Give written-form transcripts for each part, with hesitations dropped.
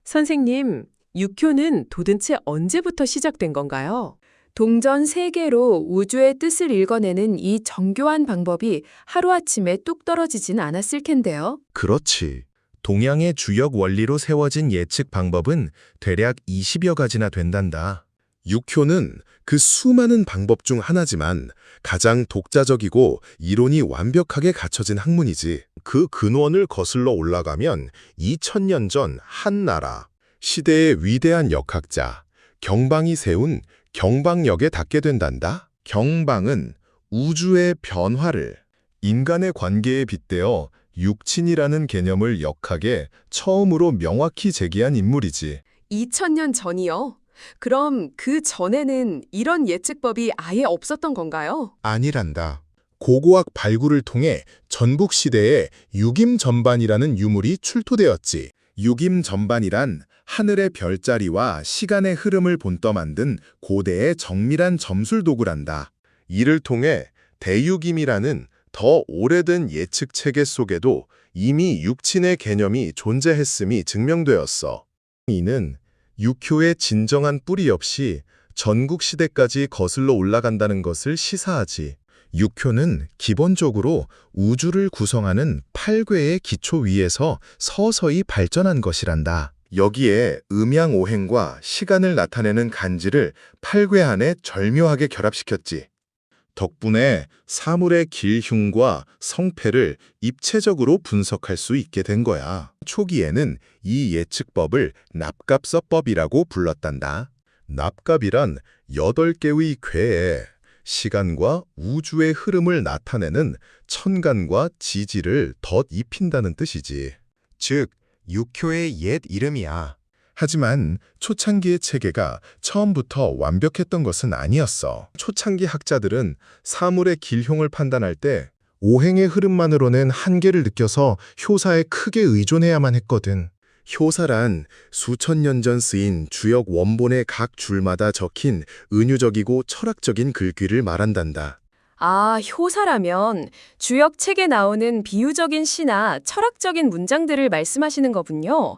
선생님, 육효는 도대체 언제부터 시작된 건가요? 동전 세개로 우주의 뜻을 읽어내는 이 정교한 방법이 하루아침에 뚝 떨어지진 않았을 텐데요. 그렇지. 동양의 주역 원리로 세워진 예측 방법은 대략 20여 가지나 된단다. 육효는 그 수많은 방법 중 하나지만 가장 독자적이고 이론이 완벽하게 갖춰진 학문이지. 그 근원을 거슬러 올라가면 2000년 전 한 나라, 시대의 위대한 역학자, 경방이 세운 경방역에 닿게 된단다. 경방은 우주의 변화를 인간의 관계에 빗대어 육친이라는 개념을 역학에 처음으로 명확히 제기한 인물이지. 2000년 전이요? 그럼 그 전에는 이런 예측법이 아예 없었던 건가요? 아니란다. 고고학 발굴을 통해 전국 시대에 유김전반이라는 유물이 출토되었지. 유김전반이란 하늘의 별자리와 시간의 흐름을 본떠 만든 고대의 정밀한 점술 도구란다. 이를 통해 대유김이라는 더 오래된 예측 체계 속에도 이미 육친의 개념이 존재했음이 증명되었어. 이는 육효의 진정한 뿌리 없이 전국 시대까지 거슬러 올라간다는 것을 시사하지. 육효는 기본적으로 우주를 구성하는 8궤의 기초 위에서 서서히 발전한 것이란다. 여기에 음양오행과 시간을 나타내는 간지를 8궤 안에 절묘하게 결합시켰지. 덕분에 사물의 길흉과 성패를 입체적으로 분석할 수 있게 된 거야. 초기에는 이 예측법을 납갑서법이라고 불렀단다. 납갑이란 8개의 궤에 시간과 우주의 흐름을 나타내는 천간과 지지를 덧입힌다는 뜻이지. 즉, 육효의 옛 이름이야. 하지만 초창기의 체계가 처음부터 완벽했던 것은 아니었어. 초창기 학자들은 사물의 길흉을 판단할 때 오행의 흐름만으로는 한계를 느껴서 효사에 크게 의존해야만 했거든. 효사란 수천 년 전 쓰인 주역 원본의 각 줄마다 적힌 은유적이고 철학적인 글귀를 말한단다. 아, 효사라면 주역 책에 나오는 비유적인 시나 철학적인 문장들을 말씀하시는 거군요.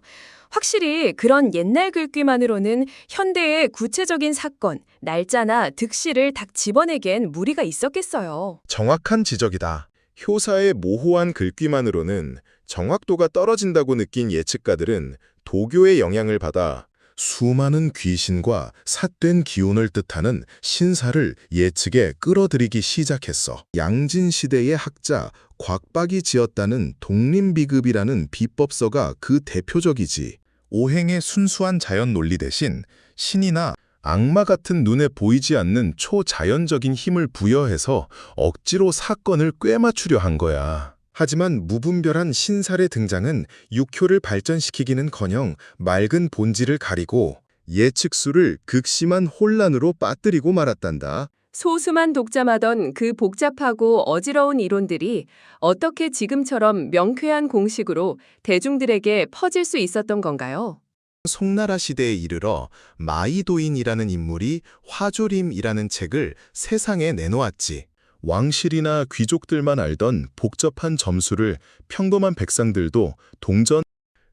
확실히 그런 옛날 글귀만으로는 현대의 구체적인 사건, 날짜나 득실을 딱 집어내기엔 무리가 있었겠어요. 정확한 지적이다. 효사의 모호한 글귀만으로는 정확도가 떨어진다고 느낀 예측가들은 도교의 영향을 받아 수많은 귀신과 삿된 기운을 뜻하는 신사를 예측에 끌어들이기 시작했어. 양진시대의 학자 곽박이 지었다는 독림비급이라는 비법서가 그 대표적이지. 오행의 순수한 자연 논리 대신 신이나 악마 같은 눈에 보이지 않는 초자연적인 힘을 부여해서 억지로 사건을 꿰맞추려 한 거야. 하지만 무분별한 신살의 등장은 육효를 발전시키기는커녕 맑은 본질을 가리고 예측수를 극심한 혼란으로 빠뜨리고 말았단다. 소수만 독점하던 그 복잡하고 어지러운 이론들이 어떻게 지금처럼 명쾌한 공식으로 대중들에게 퍼질 수 있었던 건가요? 송나라 시대에 이르러 마이도인이라는 인물이 화조림이라는 책을 세상에 내놓았지. 왕실이나 귀족들만 알던 복잡한 점수를 평범한 백성들도 동전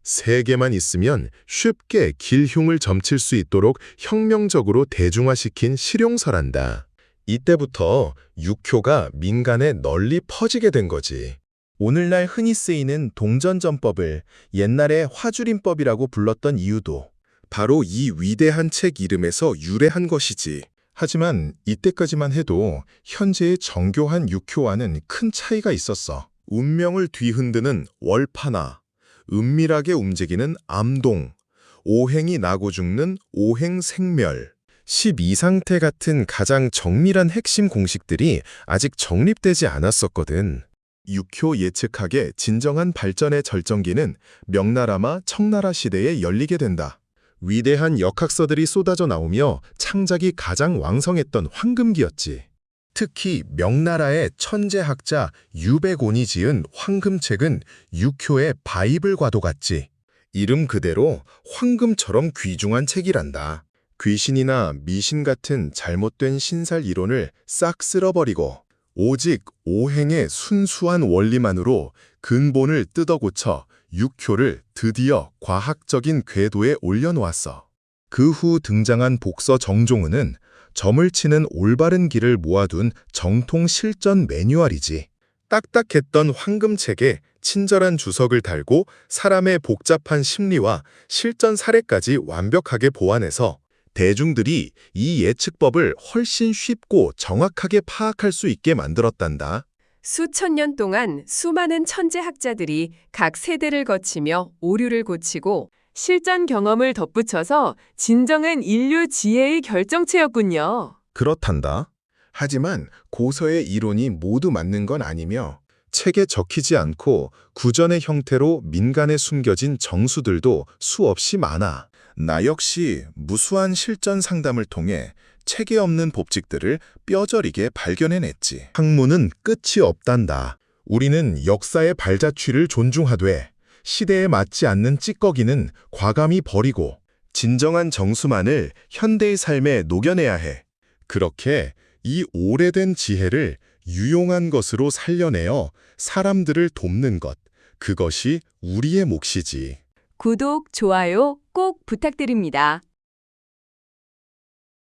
3개만 있으면 쉽게 길흉을 점칠 수 있도록 혁명적으로 대중화시킨 실용서란다. 이때부터 육효가 민간에 널리 퍼지게 된 거지. 오늘날 흔히 쓰이는 동전점법을 옛날에 화주림법이라고 불렀던 이유도 바로 이 위대한 책 이름에서 유래한 것이지. 하지만 이때까지만 해도 현재의 정교한 육효와는 큰 차이가 있었어. 운명을 뒤흔드는 월파나, 은밀하게 움직이는 암동, 오행이 나고 죽는 오행생멸, 12상태 같은 가장 정밀한 핵심 공식들이 아직 정립되지 않았었거든. 육효 예측학의 진정한 발전의 절정기는 명나라마 청나라 시대에 열리게 된다. 위대한 역학서들이 쏟아져 나오며 창작이 가장 왕성했던 황금기였지. 특히 명나라의 천재학자 유백온이 지은 황금책은 육효의 바이블과도 같지. 이름 그대로 황금처럼 귀중한 책이란다. 귀신이나 미신 같은 잘못된 신살 이론을 싹 쓸어버리고 오직 오행의 순수한 원리만으로 근본을 뜯어고쳐 육효를 드디어 과학적인 궤도에 올려놓았어. 그 후 등장한 복서 정종은은 점을 치는 올바른 길을 모아둔 정통 실전 매뉴얼이지. 딱딱했던 황금책에 친절한 주석을 달고 사람의 복잡한 심리와 실전 사례까지 완벽하게 보완해서 대중들이 이 예측법을 훨씬 쉽고 정확하게 파악할 수 있게 만들었단다. 수천 년 동안 수많은 천재학자들이 각 세대를 거치며 오류를 고치고 실전 경험을 덧붙여서 진정한 인류 지혜의 결정체였군요. 그렇단다. 하지만 고서의 이론이 모두 맞는 건 아니며 책에 적히지 않고 구전의 형태로 민간에 숨겨진 정수들도 수없이 많아. 나 역시 무수한 실전 상담을 통해 책에 없는 법칙들을 뼈저리게 발견해냈지. 학문은 끝이 없단다. 우리는 역사의 발자취를 존중하되 시대에 맞지 않는 찌꺼기는 과감히 버리고 진정한 정수만을 현대의 삶에 녹여내야 해. 그렇게 이 오래된 지혜를 유용한 것으로 살려내어 사람들을 돕는 것, 그것이 우리의 몫이지. 구독, 좋아요 꼭 부탁드립니다.